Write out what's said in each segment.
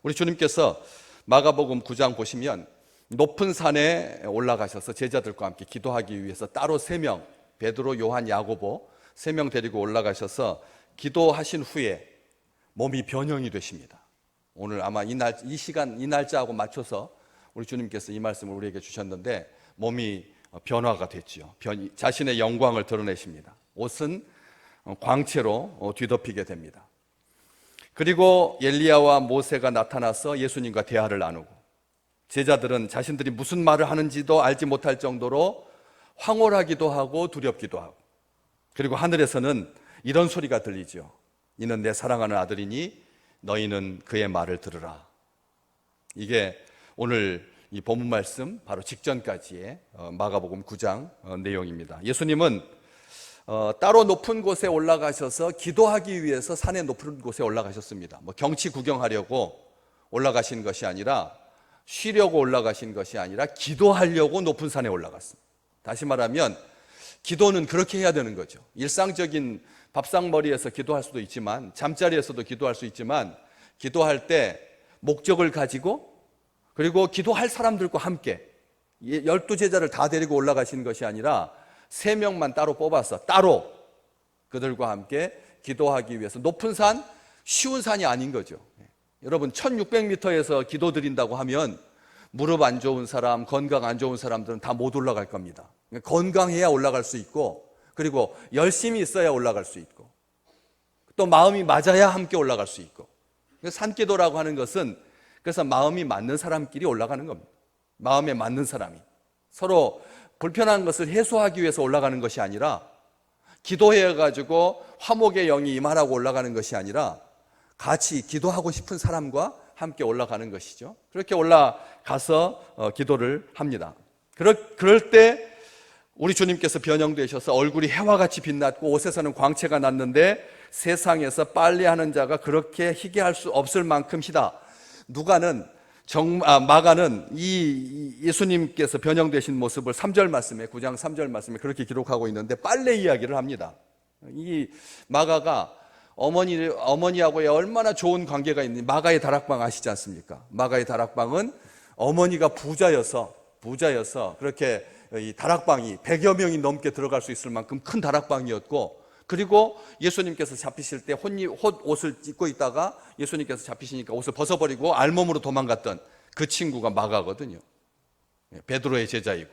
우리 주님께서 마가복음 9장 보시면 높은 산에 올라가셔서 제자들과 함께 기도하기 위해서 따로 3명, 베드로, 요한, 야고보 3명 데리고 올라가셔서 기도하신 후에 몸이 변형이 되십니다. 오늘 아마 이 시간, 이 날짜하고 맞춰서 우리 주님께서 이 말씀을 우리에게 주셨는데 몸이 변화가 됐죠. 자신의 영광을 드러내십니다. 옷은 광채로 뒤덮이게 됩니다. 그리고 엘리야와 모세가 나타나서 예수님과 대화를 나누고 제자들은 자신들이 무슨 말을 하는지도 알지 못할 정도로 황홀하기도 하고 두렵기도 하고, 그리고 하늘에서는 이런 소리가 들리죠. 이는 내 사랑하는 아들이니 너희는 그의 말을 들으라. 이게 오늘 이 본문 말씀 바로 직전까지의 마가복음 9장 내용입니다. 예수님은 따로 높은 곳에 올라가셔서 기도하기 위해서 산에 높은 곳에 올라가셨습니다. 경치 구경하려고 올라가신 것이 아니라, 쉬려고 올라가신 것이 아니라 기도하려고 높은 산에 올라갔습니다. 다시 말하면 기도는 그렇게 해야 되는 거죠. 일상적인 밥상머리에서 기도할 수도 있지만, 잠자리에서도 기도할 수 있지만, 기도할 때 목적을 가지고, 그리고 기도할 사람들과 함께 12제자를 다 데리고 올라가신 것이 아니라 3명만 따로 뽑아서 따로 그들과 함께 기도하기 위해서. 높은 산, 쉬운 산이 아닌 거죠. 여러분 1600m에서 기도 드린다고 하면 무릎 안 좋은 사람, 건강 안 좋은 사람들은 다 못 올라갈 겁니다. 건강해야 올라갈 수 있고, 그리고 열심히 있어야 올라갈 수 있고, 또 마음이 맞아야 함께 올라갈 수 있고. 산기도라고 하는 것은 그래서 마음이 맞는 사람끼리 올라가는 겁니다. 마음에 맞는 사람이 서로 불편한 것을 해소하기 위해서 올라가는 것이 아니라, 기도해가지고 화목의 영이 임하라고 올라가는 것이 아니라 같이 기도하고 싶은 사람과 함께 올라가는 것이죠. 그렇게 올라가서 기도를 합니다. 그럴 때 우리 주님께서 변형되셔서 얼굴이 해와 같이 빛났고 옷에서는 광채가 났는데 세상에서 빨래하는 자가 그렇게 희게 할 수 없을 만큼 희다. 마가는 이 예수님께서 변형되신 모습을 3절 말씀에, 9장 3절 말씀에 그렇게 기록하고 있는데 빨래 이야기를 합니다. 이 마가가 어머니하고의 얼마나 좋은 관계가 있는지. 마가의 다락방 아시지 않습니까? 마가의 다락방은 어머니가 부자여서 그렇게 이 다락방이 100여 명이 넘게 들어갈 수 있을 만큼 큰 다락방이었고, 그리고 예수님께서 잡히실 때 옷을 입고 있다가 예수님께서 잡히시니까 옷을 벗어버리고 알몸으로 도망갔던 그 친구가 마가거든요. 베드로의 제자이고.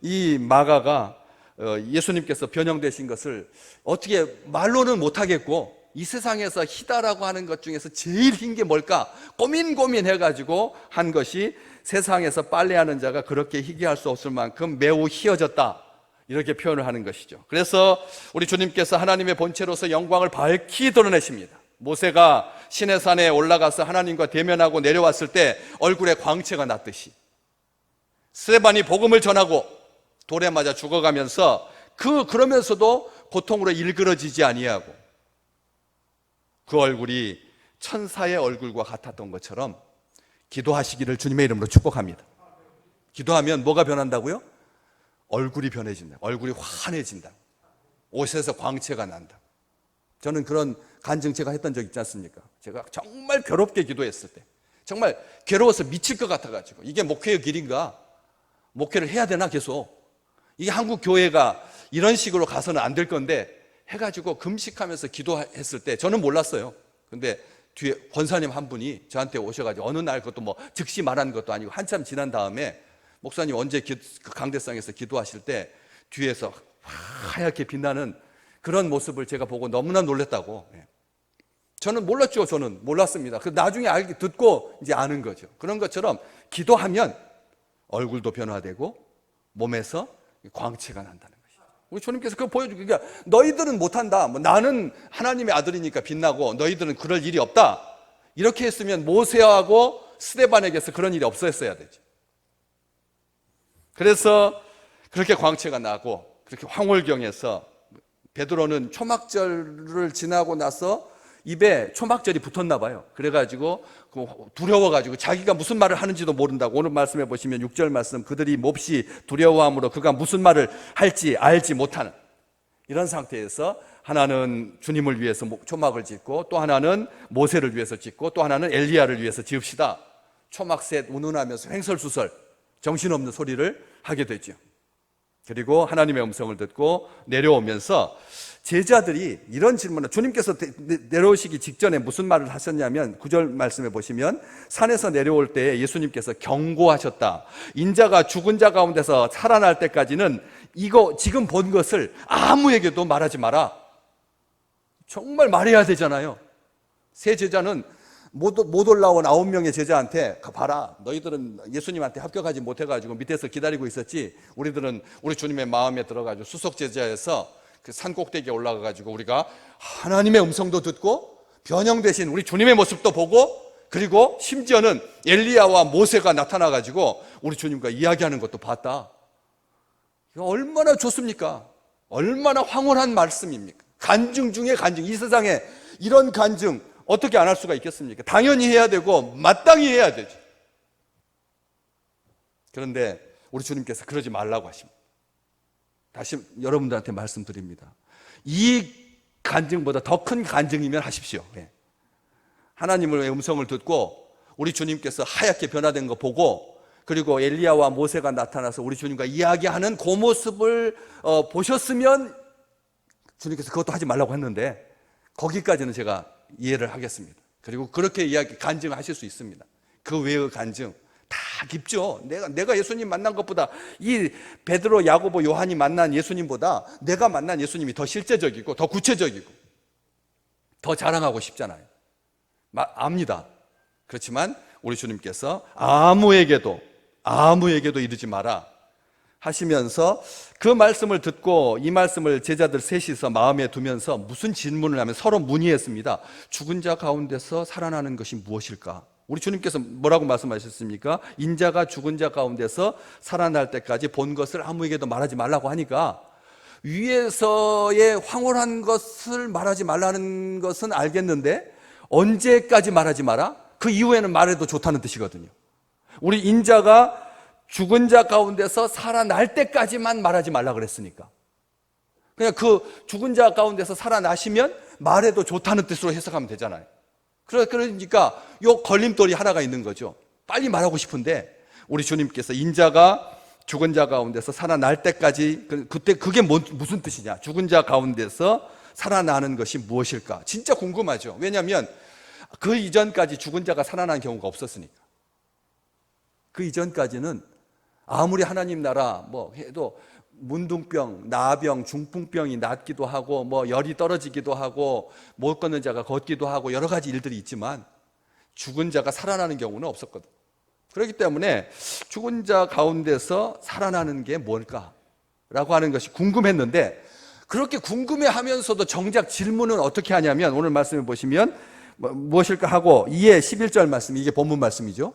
이 마가가 예수님께서 변형되신 것을 어떻게 말로는 못하겠고, 이 세상에서 희다라고 하는 것 중에서 제일 흰 게 뭘까 고민해가지고 한 것이, 세상에서 빨래하는 자가 그렇게 희게 할 수 없을 만큼 매우 희어졌다, 이렇게 표현을 하는 것이죠. 그래서 우리 주님께서 하나님의 본체로서 영광을 밝히 드러내십니다. 모세가 시내산에 올라가서 하나님과 대면하고 내려왔을 때 얼굴에 광채가 났듯이, 스데반이 복음을 전하고 돌에 맞아 죽어가면서 그러면서도 고통으로 일그러지지 아니하고 그 얼굴이 천사의 얼굴과 같았던 것처럼 기도하시기를 주님의 이름으로 축복합니다. 기도하면 뭐가 변한다고요? 얼굴이 변해진다. 얼굴이 환해진다. 옷에서 광채가 난다. 저는 그런 간증 제가 했던 적 있지 않습니까? 제가 정말 괴롭게 기도했을 때, 정말 괴로워서 미칠 것 같아가지고, 이게 목회의 길인가? 목회를 해야 되나 계속? 이게 한국 교회가 이런 식으로 가서는 안 될 건데 해가지고 금식하면서 기도했을 때 저는 몰랐어요. 근데 뒤에 권사님 한 분이 저한테 오셔가지고 어느 날, 그것도 즉시 말한 것도 아니고 한참 지난 다음에, 목사님 언제 그 강대상에서 기도하실 때 뒤에서 하얗게 빛나는 그런 모습을 제가 보고 너무나 놀랐다고. 저는 몰랐죠. 저는 몰랐습니다. 나중에 듣고 이제 아는 거죠. 그런 것처럼 기도하면 얼굴도 변화되고 몸에서 광채가 난다는 것이죠. 우리 주님께서 그거 보여주고, 그러니까 너희들은 못한다, 나는 하나님의 아들이니까 빛나고 너희들은 그럴 일이 없다, 이렇게 했으면 모세하고 스데반에게서 그런 일이 없었어야 되죠. 그래서 그렇게 광채가 나고, 그렇게 황홀경에서 베드로는 초막절을 지나고 나서 입에 초막절이 붙었나 봐요. 그래가지고 두려워가지고 자기가 무슨 말을 하는지도 모른다고. 오늘 말씀해 보시면 6절 말씀, 그들이 몹시 두려워함으로 그가 무슨 말을 할지 알지 못하는 이런 상태에서 하나는 주님을 위해서 초막을 짓고, 또 하나는 모세를 위해서 짓고, 또 하나는 엘리야를 위해서 지읍시다. 초막셋 운운하면서 횡설수설 정신없는 소리를 하게 되죠. 그리고 하나님의 음성을 듣고 내려오면서 제자들이 이런 질문을, 주님께서 내려오시기 직전에 무슨 말을 하셨냐면 9절 말씀에 보시면 산에서 내려올 때 예수님께서 경고하셨다. 인자가 죽은 자 가운데서 살아날 때까지는 이거 지금 본 것을 아무에게도 말하지 마라. 정말 말해야 되잖아요. 세 제자는 못 올라온 9명의 제자한테 봐라, 너희들은 예수님한테 합격하지 못해가지고 밑에서 기다리고 있었지, 우리들은 우리 주님의 마음에 들어가지고 수석 제자에서 그 산 꼭대기에 올라가가지고 우리가 하나님의 음성도 듣고 변형되신 우리 주님의 모습도 보고, 그리고 심지어는 엘리야와 모세가 나타나가지고 우리 주님과 이야기하는 것도 봤다. 이거 얼마나 좋습니까? 얼마나 황홀한 말씀입니까? 간증 중에 간증. 이 세상에 이런 간증 어떻게 안 할 수가 있겠습니까? 당연히 해야 되고 마땅히 해야 되죠. 그런데 우리 주님께서 그러지 말라고 하십니다. 다시 여러분들한테 말씀드립니다. 이 간증보다 더 큰 간증이면 하십시오. 하나님의 음성을 듣고 우리 주님께서 하얗게 변화된 거 보고, 그리고 엘리야와 모세가 나타나서 우리 주님과 이야기하는 그 모습을 보셨으면 주님께서 그것도 하지 말라고 했는데, 거기까지는 제가 이해를 하겠습니다. 그리고 그렇게 간증하실 수 있습니다. 그 외의 간증 다 깊죠. 내가 예수님 만난 것보다, 이 베드로, 야고보, 요한이 만난 예수님보다 내가 만난 예수님이 더 실제적이고 더 구체적이고 더 자랑하고 싶잖아요. 압니다. 그렇지만 우리 주님께서 아무에게도 이르지 마라 하시면서 그 말씀을 듣고 이 말씀을 제자들 셋이서 마음에 두면서 무슨 질문을 하면 서로 문의했습니다. 죽은 자 가운데서 살아나는 것이 무엇일까? 우리 주님께서 뭐라고 말씀하셨습니까? 인자가 죽은 자 가운데서 살아날 때까지 본 것을 아무에게도 말하지 말라고 하니까, 위에서의 황홀한 것을 말하지 말라는 것은 알겠는데 언제까지 말하지 마라? 그 이후에는 말해도 좋다는 뜻이거든요. 우리 인자가 죽은 자 가운데서 살아날 때까지만 말하지 말라 그랬으니까, 그냥 그 죽은 자 가운데서 살아나시면 말해도 좋다는 뜻으로 해석하면 되잖아요. 그러니까 요 걸림돌이 하나가 있는 거죠. 빨리 말하고 싶은데 우리 주님께서 인자가 죽은 자 가운데서 살아날 때까지, 그때 그게 무슨 뜻이냐? 죽은 자 가운데서 살아나는 것이 무엇일까? 진짜 궁금하죠. 왜냐하면 그 이전까지 죽은 자가 살아난 경우가 없었으니까. 그 이전까지는 아무리 하나님 나라 해도 문둥병, 나병, 중풍병이 낫기도 하고 열이 떨어지기도 하고 못 걷는 자가 걷기도 하고 여러 가지 일들이 있지만 죽은 자가 살아나는 경우는 없었거든. 그렇기 때문에 죽은 자 가운데서 살아나는 게 뭘까라고 하는 것이 궁금했는데, 그렇게 궁금해하면서도 정작 질문은 어떻게 하냐면, 오늘 말씀해 보시면 무엇일까 하고 2의 11절 말씀, 이게 본문 말씀이죠.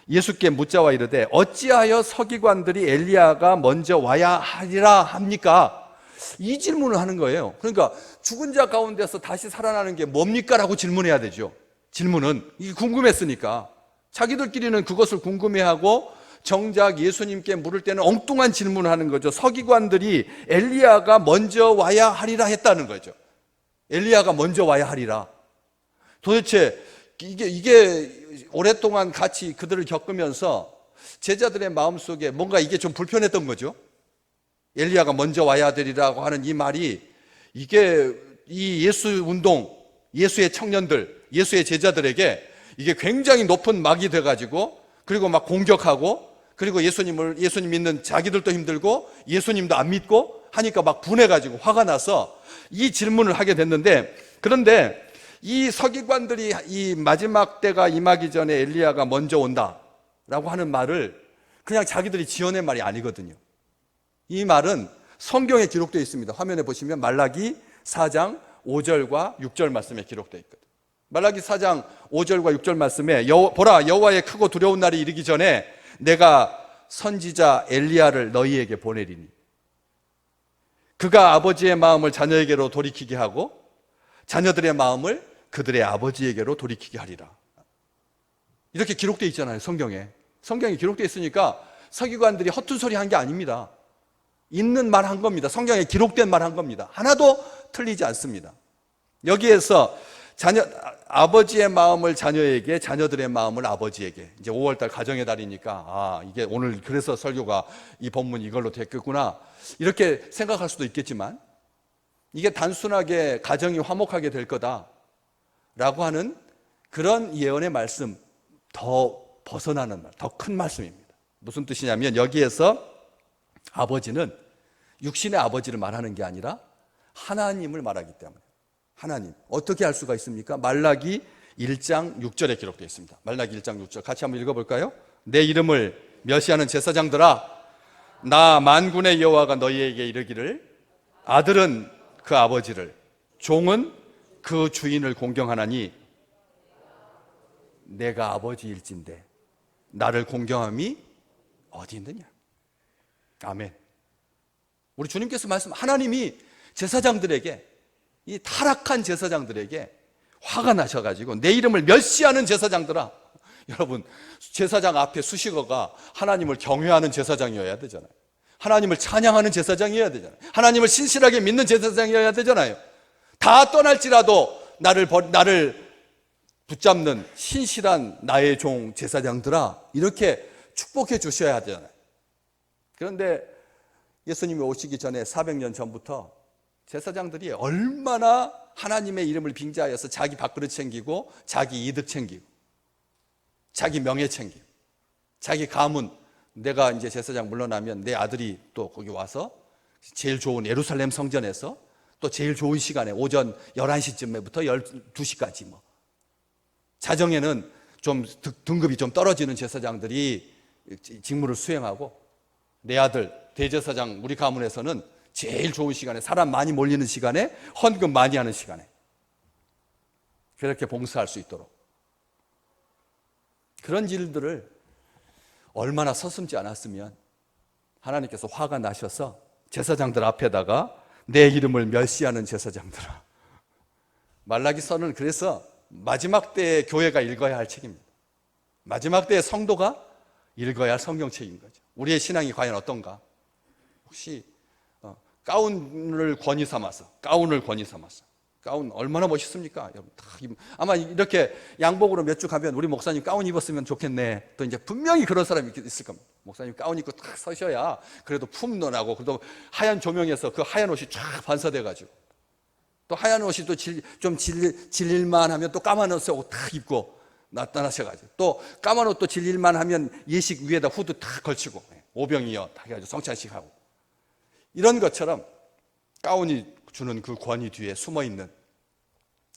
예수께 묻자와 이르되 어찌하여 서기관들이 엘리야가 먼저 와야 하리라 합니까? 이 질문을 하는 거예요. 그러니까 죽은 자 가운데서 다시 살아나는 게 뭡니까? 라고 질문해야 되죠. 질문은 이게 궁금했으니까. 자기들끼리는 그것을 궁금해하고 정작 예수님께 물을 때는 엉뚱한 질문을 하는 거죠. 서기관들이 엘리야가 먼저 와야 하리라 했다는 거죠. 엘리야가 먼저 와야 하리라. 도대체 이게 오랫동안 같이 그들을 겪으면서 제자들의 마음속에 뭔가 이게 좀 불편했던 거죠. 엘리야가 먼저 와야 되리라고 하는 이 말이, 이게 이 예수 운동, 예수의 청년들, 예수의 제자들에게 이게 굉장히 높은 막이 돼가지고, 그리고 막 공격하고, 그리고 예수님 믿는 자기들도 힘들고 예수님도 안 믿고 하니까 막 분해가지고 화가 나서 이 질문을 하게 됐는데, 그런데 이 서기관들이 이 마지막 때가 임하기 전에 엘리야가 먼저 온다라고 하는 말을 그냥 자기들이 지어낸 말이 아니거든요. 이 말은 성경에 기록되어 있습니다. 화면에 보시면 말라기 4장 5절과 6절 말씀에 기록되어 있거든요. 말라기 4장 5절과 6절 말씀에 보라, 여호와의 크고 두려운 날이 이르기 전에 내가 선지자 엘리야를 너희에게 보내리니 그가 아버지의 마음을 자녀에게로 돌이키게 하고 자녀들의 마음을 그들의 아버지에게로 돌이키게 하리라. 이렇게 기록되어 있잖아요. 성경에 기록되어 있으니까 서기관들이 허튼 소리 한 게 아닙니다. 있는 말 한 겁니다. 성경에 기록된 말 한 겁니다. 하나도 틀리지 않습니다. 여기에서 아버지의 마음을 자녀에게, 자녀들의 마음을 아버지에게. 이제 5월달 가정의 달이니까 이게 오늘 그래서 설교가 이 본문이 이걸로 됐겠구나 이렇게 생각할 수도 있겠지만, 이게 단순하게 가정이 화목하게 될 거다라고 하는 그런 예언의 말씀, 더 벗어나는 말, 더 큰 말씀입니다. 무슨 뜻이냐면, 여기에서 아버지는 육신의 아버지를 말하는 게 아니라 하나님을 말하기 때문에. 하나님, 어떻게 알 수가 있습니까? 말라기 1장 6절에 기록되어 있습니다. 말라기 1장 6절 같이 한번 읽어볼까요? 내 이름을 멸시하는 제사장들아, 나 만군의 여호와가 너희에게 이르기를, 아들은 그 아버지를, 종은 그 주인을 공경하나니 내가 아버지일진데 나를 공경함이 어디 있느냐. 아멘. 우리 주님께서 하나님이 제사장들에게, 이 타락한 제사장들에게 화가 나셔가지고, 내 이름을 멸시하는 제사장들아. 여러분, 제사장 앞에 수식어가 하나님을 경외하는 제사장이어야 되잖아요. 하나님을 찬양하는 제사장이어야 되잖아요. 하나님을 신실하게 믿는 제사장이어야 되잖아요. 다 떠날지라도 나를 붙잡는 신실한 나의 종 제사장들아, 이렇게 축복해 주셔야 되잖아요. 그런데 예수님이 오시기 전에 400년 전부터 제사장들이 얼마나 하나님의 이름을 빙자하여서 자기 밥그릇 챙기고, 자기 이득 챙기고, 자기 명예 챙기고, 자기 가문, 내가 이제 제사장 물러나면 내 아들이 또 거기 와서 제일 좋은 예루살렘 성전에서 또 제일 좋은 시간에 오전 11시쯤에부터 12시까지 자정에는 좀 등급이 좀 떨어지는 제사장들이 직무를 수행하고, 내 아들 대제사장 우리 가문에서는 제일 좋은 시간에, 사람 많이 몰리는 시간에, 헌금 많이 하는 시간에 그렇게 봉사할 수 있도록, 그런 일들을 얼마나 서슴지 않았으면 하나님께서 화가 나셔서 제사장들 앞에다가 내 이름을 멸시하는 제사장들아. 말라기서는 그래서 마지막 때에 교회가 읽어야 할 책입니다. 마지막 때에 성도가 읽어야 할 성경책인 거죠. 우리의 신앙이 과연 어떤가? 혹시 가운을 권위 삼아서, 가운 얼마나 멋있습니까? 여러분, 아마 이렇게 양복으로 몇 주 가면, 우리 목사님 가운 입었으면 좋겠네, 또 이제 분명히 그런 사람이 있을 겁니다. 목사님 가운 입고 탁 서셔야 그래도 품도나고, 그래도 하얀 조명에서 그 하얀 옷이 쫙 반사돼가지고, 또 하얀 옷이 또 좀 질릴만 하면 또 까만 옷 탁 입고 나타나셔가지고, 또 까만 옷도 질릴만 하면 예식 위에다 후드 탁 걸치고, 오병이어 탁 해가지고 성찬식 하고, 이런 것처럼 가운이 주는 그 권위 뒤에 숨어있는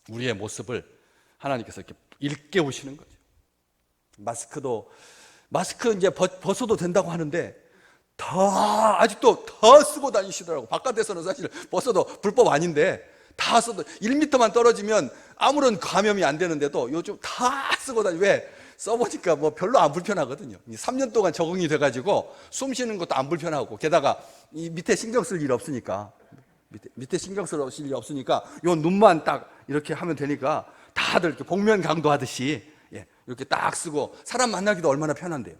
우리의 모습을 하나님께서 이렇게 일깨우시는 거죠. 마스크 이제 벗어도 된다고 하는데 아직도 더 쓰고 다니시더라고. 바깥에서는 사실 벗어도 불법 아닌데 다 써도 1m만 떨어지면 아무런 감염이 안 되는데도 요즘 다 쓰고 다니. 왜? 써보니까 별로 안 불편하거든요. 3년 동안 적응이 돼가지고 숨 쉬는 것도 안 불편하고, 게다가 이 밑에 신경 쓸 일 없으니까, 밑에 신경 쓸 일이 없으니까 요 눈만 딱 이렇게 하면 되니까 다들 이렇게 복면 강도하듯이 이렇게 딱 쓰고, 사람 만나기도 얼마나 편한데요.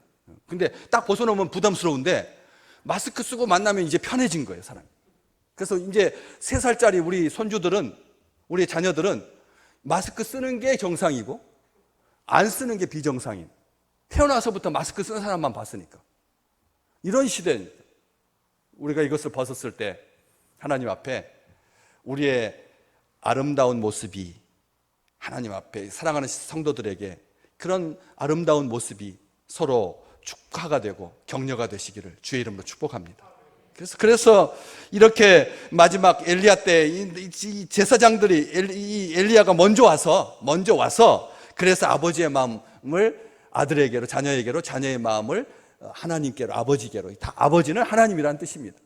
근데 딱 벗어놓으면 부담스러운데 마스크 쓰고 만나면 이제 편해진 거예요, 사람이. 그래서 이제 3살짜리 우리 손주들은, 우리 자녀들은 마스크 쓰는 게 정상이고 안 쓰는 게 비정상인, 태어나서부터 마스크 쓰는 사람만 봤으니까. 이런 시대입니다. 우리가 이것을 벗었을 때 하나님 앞에 우리의 아름다운 모습이, 하나님 앞에 사랑하는 성도들에게 그런 아름다운 모습이 서로 축하가 되고 격려가 되시기를 주의 이름으로 축복합니다. 그래서 이렇게 마지막 엘리야 때 이 제사장들이, 이 엘리야가 먼저 와서 그래서 아버지의 마음을 아들에게로, 자녀에게로, 자녀의 마음을 하나님께로, 아버지께로. 아버지는 하나님이라는 뜻입니다.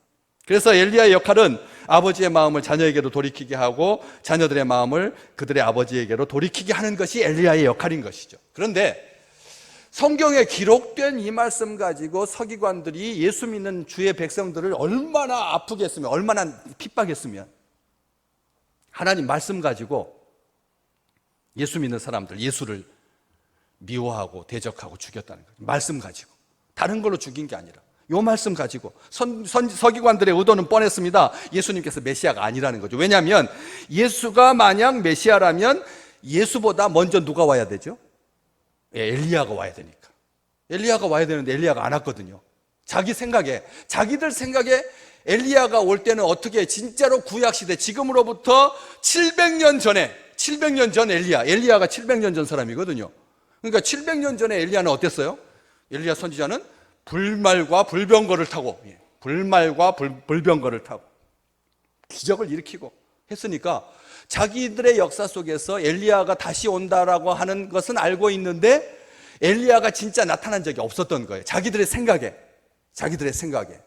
그래서 엘리야의 역할은 아버지의 마음을 자녀에게로 돌이키게 하고, 자녀들의 마음을 그들의 아버지에게로 돌이키게 하는 것이 엘리야의 역할인 것이죠. 그런데 성경에 기록된 이 말씀 가지고 서기관들이 예수 믿는 주의 백성들을 얼마나 아프게 했으면, 얼마나 핍박했으면 하나님 말씀 가지고 예수 믿는 사람들, 예수를 미워하고 대적하고 죽였다는 거죠. 말씀 가지고. 다른 걸로 죽인 게 아니라 요 말씀 가지고 서기관들의 의도는 뻔했습니다. 예수님께서 메시아가 아니라는 거죠. 왜냐하면 예수가 만약 메시아라면 예수보다 먼저 누가 와야 되죠? 엘리야가 와야 되니까. 엘리야가 와야 되는데 엘리야가 안 왔거든요. 자기들 생각에 엘리야가 올 때는 어떻게 진짜로 구약시대 지금으로부터 700년 전 엘리야가 700년 전 사람이거든요. 그러니까 700년 전에 엘리야는 어땠어요? 엘리야 선지자는 불말과 불병거를 타고 기적을 일으키고 했으니까 자기들의 역사 속에서 엘리야가 다시 온다라고 하는 것은 알고 있는데 엘리야가 진짜 나타난 적이 없었던 거예요. 자기들의 생각에.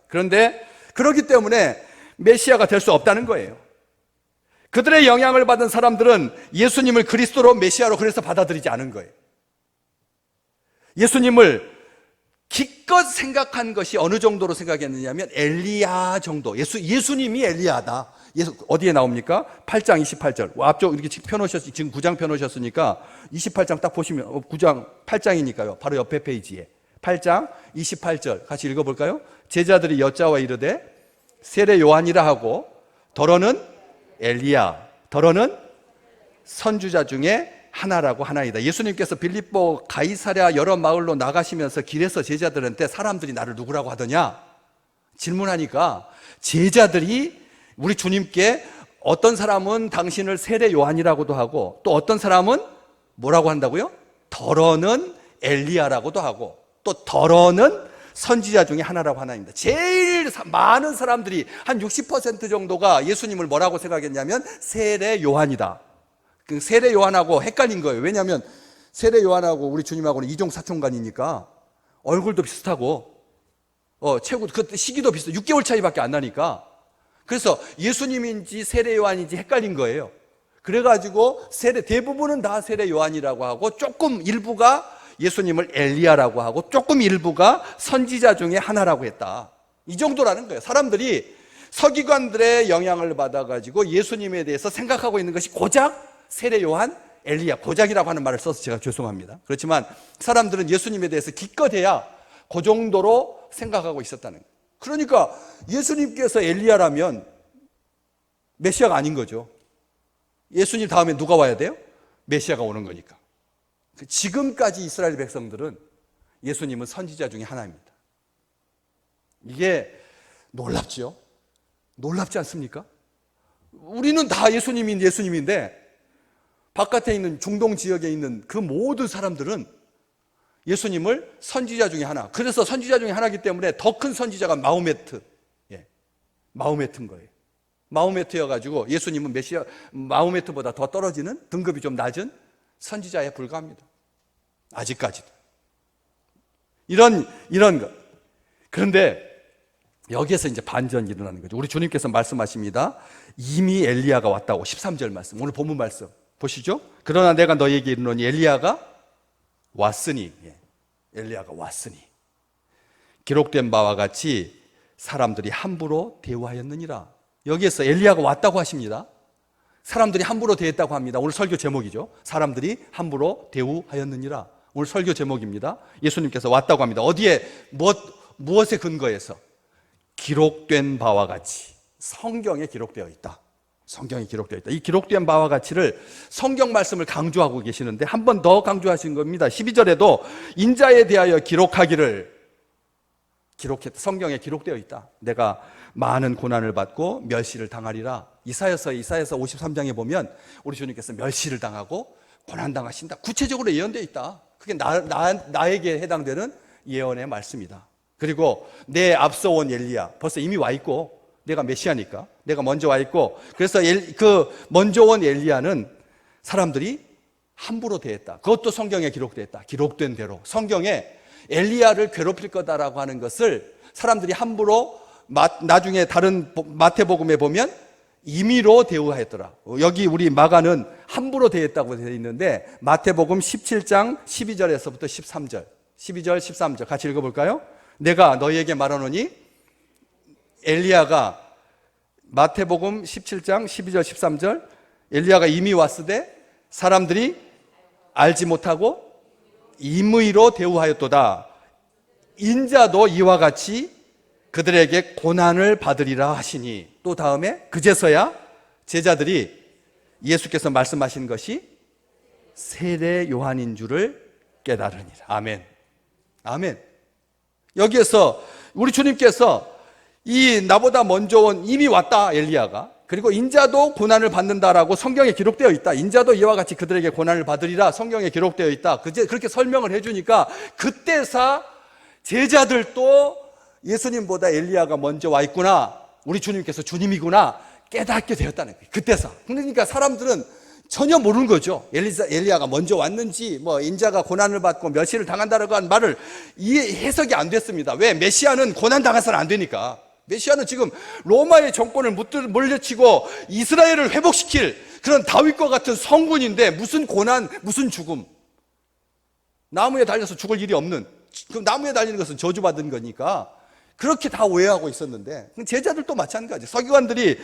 그런데 그렇기 때문에 메시아가 될 수 없다는 거예요. 그들의 영향을 받은 사람들은 예수님을 그리스도로 메시아로 그래서 받아들이지 않은 거예요. 예수님을 기껏 생각한 것이 어느 정도로 생각했느냐면 엘리야 정도. 예수님이 엘리야다. 어디에 나옵니까? 8장 28절. 앞쪽 이렇게 펴놓으셨으니까, 지금 9장 펴놓으셨으니까 28장 딱 보시면 9장 8장이니까요. 바로 옆에 페이지에 8장 28절 같이 읽어볼까요? 제자들이 여짜와 이르되 세례 요한이라 하고 더러는 엘리야, 더러는 선지자 중에 하나라고 하나이다. 예수님께서 빌립보 가이사랴 여러 마을로 나가시면서 길에서 제자들한테 사람들이 나를 누구라고 하더냐 질문하니까 제자들이 우리 주님께 어떤 사람은 당신을 세례 요한이라고도 하고 또 어떤 사람은 뭐라고 한다고요? 더러는 엘리야라고도 하고 또 더러는 선지자 중에 하나라고 하나입니다. 제일 많은 사람들이 한 60% 정도가 예수님을 뭐라고 생각했냐면 세례 요한이다. 그 세례 요한하고 헷갈린 거예요. 왜냐하면 세례 요한하고 우리 주님하고는 이종사촌간이니까 얼굴도 비슷하고 최고 그 시기도 비슷해. 6개월 차이밖에 안 나니까. 그래서 예수님인지 세례 요한인지 헷갈린 거예요. 그래가지고 대부분은 다 세례 요한이라고 하고 조금 일부가 예수님을 엘리야라고 하고 조금 일부가 선지자 중에 하나라고 했다. 이 정도라는 거예요. 사람들이 서기관들의 영향을 받아가지고 예수님에 대해서 생각하고 있는 것이 고작 세례 요한, 엘리야, 고작이라고 하는 말을 써서 제가 죄송합니다. 그렇지만 사람들은 예수님에 대해서 기껏해야 그 정도로 생각하고 있었다는 거예요. 그러니까 예수님께서 엘리야라면 메시아가 아닌 거죠. 예수님 다음에 누가 와야 돼요? 메시아가 오는 거니까. 지금까지 이스라엘 백성들은 예수님은 선지자 중에 하나입니다. 이게 놀랍죠? 놀랍지 않습니까? 우리는 다 예수님인데 바깥에 있는 중동 지역에 있는 그 모든 사람들은 예수님을 선지자 중에 하나. 그래서 선지자 중에 하나이기 때문에 더 큰 선지자가 마호메트인 거예요. 마호메트여가지고 예수님은 마호메트보다 더 떨어지는 등급이 좀 낮은 선지자에 불과합니다. 아직까지도. 이런 것. 그런데 여기에서 이제 반전이 일어나는 거죠. 우리 주님께서 말씀하십니다. 이미 엘리야가 왔다고 13절 말씀. 오늘 본문 말씀 보시죠. 그러나 내가 너희에게 이르노니 엘리야가 왔으니 기록된 바와 같이 사람들이 함부로 대우하였느니라. 여기에서 엘리야가 왔다고 하십니다. 사람들이 함부로 대했다고 합니다. 오늘 설교 제목이죠. 사람들이 함부로 대우하였느니라. 오늘 설교 제목입니다. 예수님께서 왔다고 합니다. 어디에 무엇에 근거해서? 기록된 바와 같이 성경에 기록되어 있다. 이 기록된 바와 같이를 성경 말씀을 강조하고 계시는데 한 번 더 강조하신 겁니다. 12절에도 인자에 대하여 성경에 기록되어 있다. 내가 많은 고난을 받고 멸시를 당하리라. 이사야서 53장에 보면 우리 주님께서 멸시를 당하고 고난당하신다. 구체적으로 예언되어 있다. 그게 나에게 해당되는 예언의 말씀이다. 그리고 내 앞서 온 엘리야 벌써 이미 와 있고 내가 메시아니까 내가 먼저 와 있고 그래서 그 먼저 온 엘리야는 사람들이 함부로 대했다. 그것도 성경에 기록되었다. 기록된 대로 성경에 엘리야를 괴롭힐 거다라고 하는 것을 사람들이 함부로 나중에 다른 마태복음에 보면 임의로 대우하였더라. 여기 우리 마가는 함부로 대했다고 되어 있는데 마태복음 17장 12절에서부터 13절 12절 13절 같이 읽어볼까요? 내가 너희에게 말하노니 엘리야가 마태복음 17장 12절 13절 엘리야가 이미 왔으되 사람들이 알지 못하고 임의로 대우하였도다. 인자도 이와 같이 그들에게 고난을 받으리라 하시니, 또 다음에 그제서야 제자들이 예수께서 말씀하신 것이 세례 요한인 줄을 깨달으니라. 아멘. 아멘. 여기에서 우리 주님께서 이 나보다 먼저 온 이미 왔다 엘리야가, 그리고 인자도 고난을 받는다라고 성경에 기록되어 있다. 인자도 이와 같이 그들에게 고난을 받으리라 성경에 기록되어 있다. 그렇게 설명을 해주니까 그때사 제자들도 예수님보다 엘리야가 먼저 와 있구나, 우리 주님께서 주님이구나 깨닫게 되었다는 거예요. 그때사. 그러니까 사람들은 전혀 모르는 거죠. 엘리야가 먼저 왔는지, 인자가 고난을 받고 멸시를 당한다라고 한 말을 해석이 안 됐습니다. 왜? 메시아는 고난 당해서는 안 되니까. 메시아는 지금 로마의 정권을 물리치고 이스라엘을 회복시킬 그런 다윗과 같은 성군인데 무슨 고난, 무슨 죽음. 나무에 달려서 죽을 일이 없는, 그럼 나무에 달리는 것은 저주받은 거니까 그렇게 다 오해하고 있었는데, 제자들도 마찬가지. 서기관들이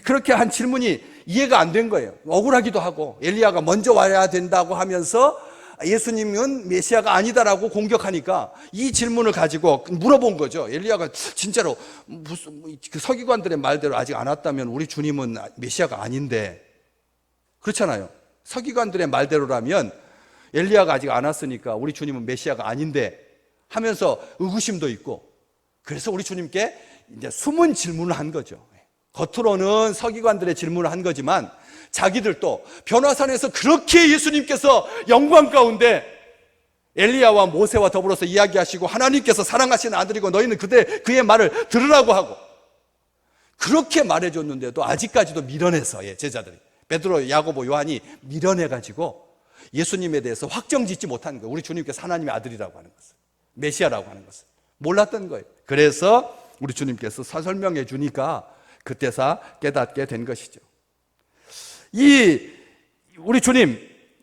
그렇게 한 질문이 이해가 안 된 거예요. 억울하기도 하고, 엘리야가 먼저 와야 된다고 하면서 예수님은 메시아가 아니다라고 공격하니까 이 질문을 가지고 물어본 거죠. 엘리야가 진짜로 그 서기관들의 말대로 아직 안 왔다면 우리 주님은 메시아가 아닌데, 그렇잖아요. 서기관들의 말대로라면 엘리야가 아직 안 왔으니까 우리 주님은 메시아가 아닌데 하면서 의구심도 있고, 그래서 우리 주님께 이제 숨은 질문을 한 거죠. 겉으로는 서기관들의 질문을 한 거지만 자기들도 변화산에서 그렇게 예수님께서 영광 가운데 엘리야와 모세와 더불어서 이야기하시고 하나님께서 사랑하시는 아들이고 너희는 그의 말을 들으라고 하고 그렇게 말해줬는데도 아직까지도 밀어내서, 제자들이 베드로, 야고보, 요한이 밀어내가지고 예수님에 대해서 확정짓지 못한 거예요. 우리 주님께서 하나님의 아들이라고 하는 것을, 메시아라고 하는 것을 몰랐던 거예요. 그래서 우리 주님께서 설명해 주니까 그때서 깨닫게 된 것이죠. 우리 주님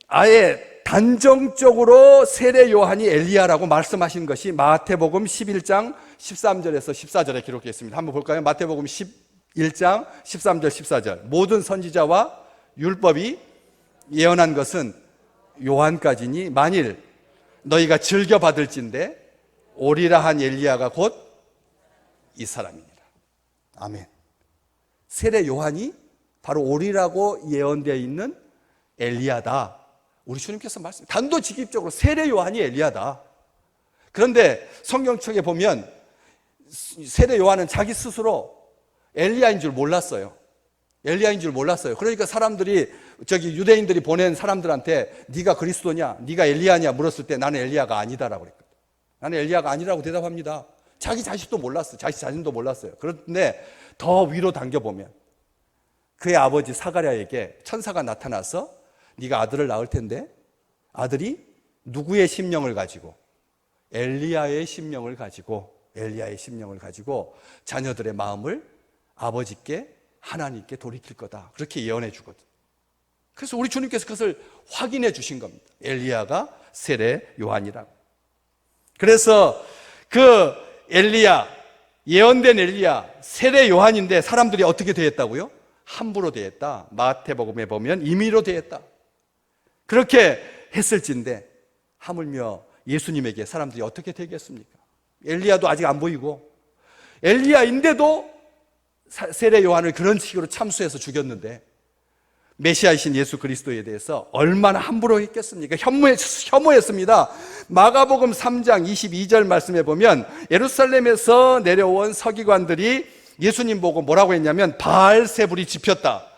아예 단정적으로 세례 요한이 엘리야라고 말씀하신 것이 마태복음 11장 13절에서 14절에 기록되어 있습니다. 한번 볼까요? 마태복음 11장 13절 14절. 모든 선지자와 율법이 예언한 것은 요한까지니 만일 너희가 즐겨 받을진대 오리라 한 엘리야가 곧 이 사람이니라. 아멘. 세례 요한이 바로 오리라고 예언되어 있는 엘리야다. 우리 주님께서 단도직입적으로 세례 요한이 엘리야다. 그런데 성경책에 보면 세례 요한은 자기 스스로 엘리야인 줄 몰랐어요. 엘리야인 줄 몰랐어요. 그러니까 사람들이, 유대인들이 보낸 사람들한테 네가 그리스도냐, 네가 엘리야냐 물었을 때 나는 엘리야가 아니다라고 그랬거든요. 나는 엘리야가 아니라고 대답합니다. 자기 자신도 몰랐어요. 자기 자신도 몰랐어요. 그런데 더 위로 당겨보면 그의 아버지 사가랴에게 천사가 나타나서 네가 아들을 낳을 텐데 아들이 누구의 심령을 가지고? 엘리야의 심령을 가지고 자녀들의 마음을 아버지께, 하나님께 돌이킬 거다. 그렇게 예언해 주거든. 그래서 우리 주님께서 그것을 확인해 주신 겁니다. 엘리야가 세례 요한이라고. 그래서 그 엘리야, 예언된 엘리야, 세례 요한인데 사람들이 어떻게 대했다고요? 함부로 대했다. 마태복음에 보면 임의로 대했다. 그렇게 했을진데 하물며 예수님에게 사람들이 어떻게 대겠습니까? 엘리야도 아직 안 보이고 엘리야인데도 세례 요한을 그런 식으로 참수해서 죽였는데 메시아이신 예수 그리스도에 대해서 얼마나 함부로 했겠습니까? 혐오했습니다. 마가복음 3장 22절 말씀에 보면 예루살렘에서 내려온 서기관들이 예수님 보고 뭐라고 했냐면 바알세불이 짚혔다.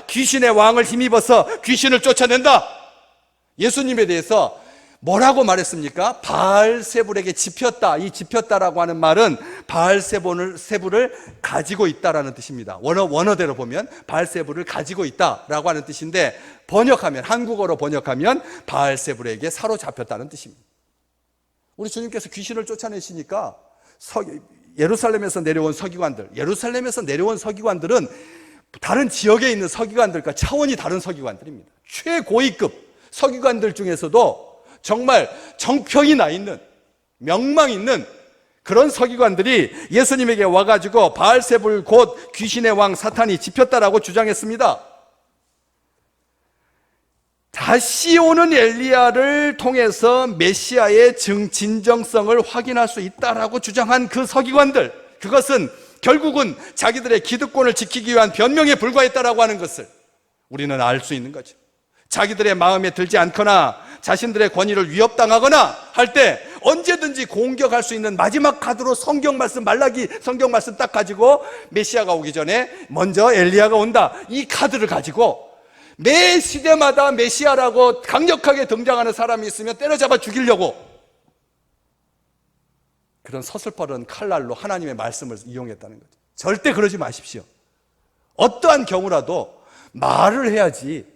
귀신의 왕을 힘입어서 귀신을 쫓아낸다. 예수님에 대해서 뭐라고 말했습니까? 바알세불에게 짚혔다. 이 짚혔다라고 하는 말은 바알세불을 가지고 있다라는 뜻입니다. 원어대로 보면 바알세불을 가지고 있다라고 하는 뜻인데 한국어로 번역하면 바알세불에게 사로잡혔다는 뜻입니다. 우리 주님께서 귀신을 쫓아내시니까 예루살렘에서 내려온 서기관들은 다른 지역에 있는 서기관들과 차원이 다른 서기관들입니다. 최고위급 서기관들 중에서도 정말 정평이 나 있는, 명망 있는 그런 서기관들이 예수님에게 와가지고 바알세불 곧 귀신의 왕 사탄이 짚혔다라고 주장했습니다. 다시 오는 엘리야를 통해서 메시아의 진정성을 확인할 수 있다라고 주장한 그 서기관들, 그것은 결국은 자기들의 기득권을 지키기 위한 변명에 불과했다라고 하는 것을 우리는 알 수 있는 거죠. 자기들의 마음에 들지 않거나 자신들의 권위를 위협당하거나 할 때 언제든지 공격할 수 있는 마지막 카드로 성경 말씀, 말라기 성경 말씀 딱 가지고 메시아가 오기 전에 먼저 엘리야가 온다, 이 카드를 가지고 매 시대마다 메시아라고 강력하게 등장하는 사람이 있으면 때려잡아 죽이려고 그런 서슬퍼런 칼날로 하나님의 말씀을 이용했다는 거죠. 절대 그러지 마십시오. 어떠한 경우라도 말을 해야지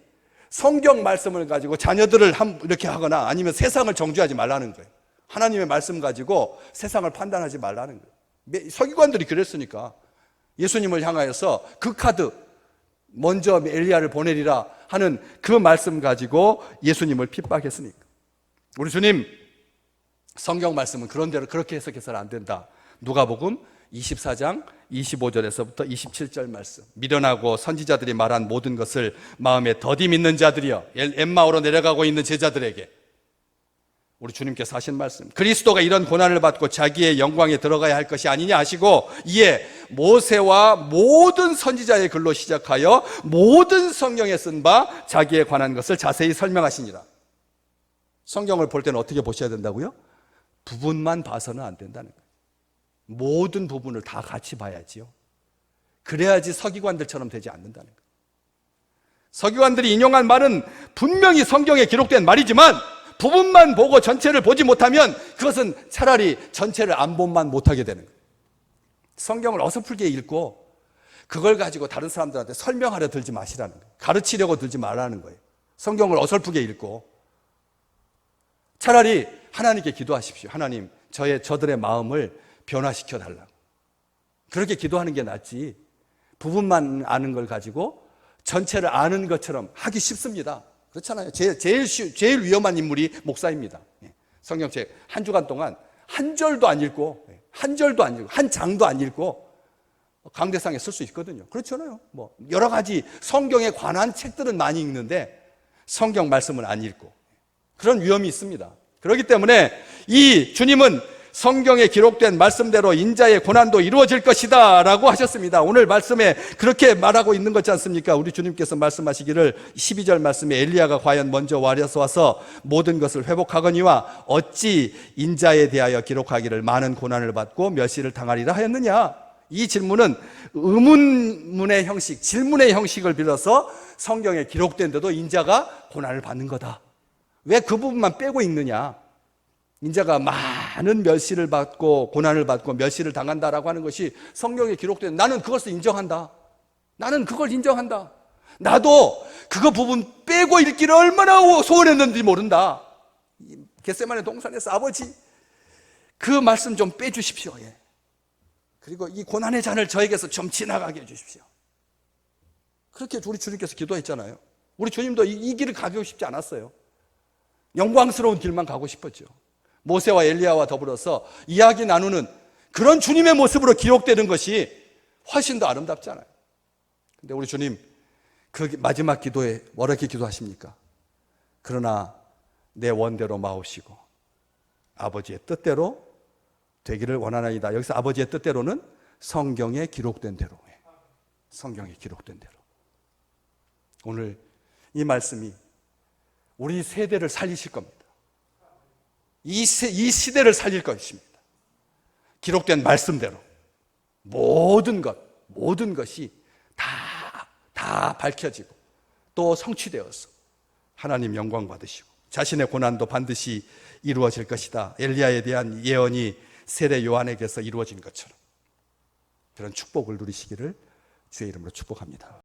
성경 말씀을 가지고 자녀들을 이렇게 하거나 아니면 세상을 정죄하지 말라는 거예요. 하나님의 말씀 가지고 세상을 판단하지 말라는 거예요. 서기관들이 그랬으니까 예수님을 향하여서 그 카드, 먼저 엘리야를 보내리라 하는 그 말씀 가지고 예수님을 핍박했으니까. 우리 주님 성경 말씀은 그런 대로 그렇게 해석해서는 안 된다. 누가복음 24장 25절에서부터 27절 말씀. 미련하고 선지자들이 말한 모든 것을 마음에 더디 믿는 자들이여, 엠마오로 내려가고 있는 제자들에게 우리 주님께서 하신 말씀, 그리스도가 이런 고난을 받고 자기의 영광에 들어가야 할 것이 아니냐 하시고, 이에 모세와 모든 선지자의 글로 시작하여 모든 성경에 쓴 바 자기에 관한 것을 자세히 설명하시니라. 성경을 볼 때는 어떻게 보셔야 된다고요? 부분만 봐서는 안 된다는 거예요. 모든 부분을 다 같이 봐야지요. 그래야지 서기관들처럼 되지 않는다는 거예요. 서기관들이 인용한 말은 분명히 성경에 기록된 말이지만 부분만 보고 전체를 보지 못하면 그것은 차라리 전체를 안 본만 못하게 되는 거예요. 성경을 어설프게 읽고 그걸 가지고 다른 사람들한테 설명하려 들지 마시라는 거예요. 가르치려고 들지 말라는 거예요. 성경을 어설프게 읽고 차라리 하나님께 기도하십시오. 하나님, 저들의 마음을 변화시켜 달라고. 그렇게 기도하는 게 낫지 부분만 아는 걸 가지고 전체를 아는 것처럼 하기 쉽습니다. 그렇잖아요. 제일 위험한 인물이 목사입니다. 성경책 한 주간 동안 한 절도 안 읽고 한 장도 안 읽고 강대상에 쓸 수 있거든요. 그렇잖아요. 여러 가지 성경에 관한 책들은 많이 읽는데 성경 말씀을 안 읽고 그런 위험이 있습니다. 그렇기 때문에 이 주님은 성경에 기록된 말씀대로 인자의 고난도 이루어질 것이다 라고 하셨습니다. 오늘 말씀에 그렇게 말하고 있는 거지 않습니까? 우리 주님께서 말씀하시기를 12절 말씀에 엘리야가 과연 먼저 와서 모든 것을 회복하거니와 어찌 인자에 대하여 기록하기를 많은 고난을 받고 멸시를 당하리라 하였느냐? 이 질문은 의문문의 형식, 질문의 형식을 빌어서 성경에 기록된데도 인자가 고난을 받는 거다. 왜 그 부분만 빼고 읽느냐? 인자가 많은 멸시를 받고 고난을 받고 멸시를 당한다라고 하는 것이 성경에 기록된, 나는 그것을 인정한다. 나는 그걸 인정한다. 나도 그거 부분 빼고 읽기를 얼마나 소원했는지 모른다. 겟세마네 동산에서 아버지 그 말씀 좀 빼주십시오. 예. 그리고 이 고난의 잔을 저에게서 좀 지나가게 해주십시오. 그렇게 우리 주님께서 기도했잖아요. 우리 주님도 이 길을 가고 싶지 않았어요. 영광스러운 길만 가고 싶었죠. 모세와 엘리야와 더불어서 이야기 나누는 그런 주님의 모습으로 기록되는 것이 훨씬 더 아름답잖아요. 근데 우리 주님 그 마지막 기도에 뭐렇게 기도하십니까? 그러나 내 원대로 마옵시고 아버지의 뜻대로 되기를 원하나이다. 여기서 아버지의 뜻대로는 성경에 기록된 대로, 성경에 기록된 대로. 오늘 이 말씀이 우리 세대를 살리실 겁니다. 이 시대를 살릴 것입니다. 기록된 말씀대로 모든 것이 다 밝혀지고 또 성취되어서 하나님 영광 받으시고 자신의 고난도 반드시 이루어질 것이다. 엘리야에 대한 예언이 세례 요한에게서 이루어진 것처럼 그런 축복을 누리시기를 주의 이름으로 축복합니다.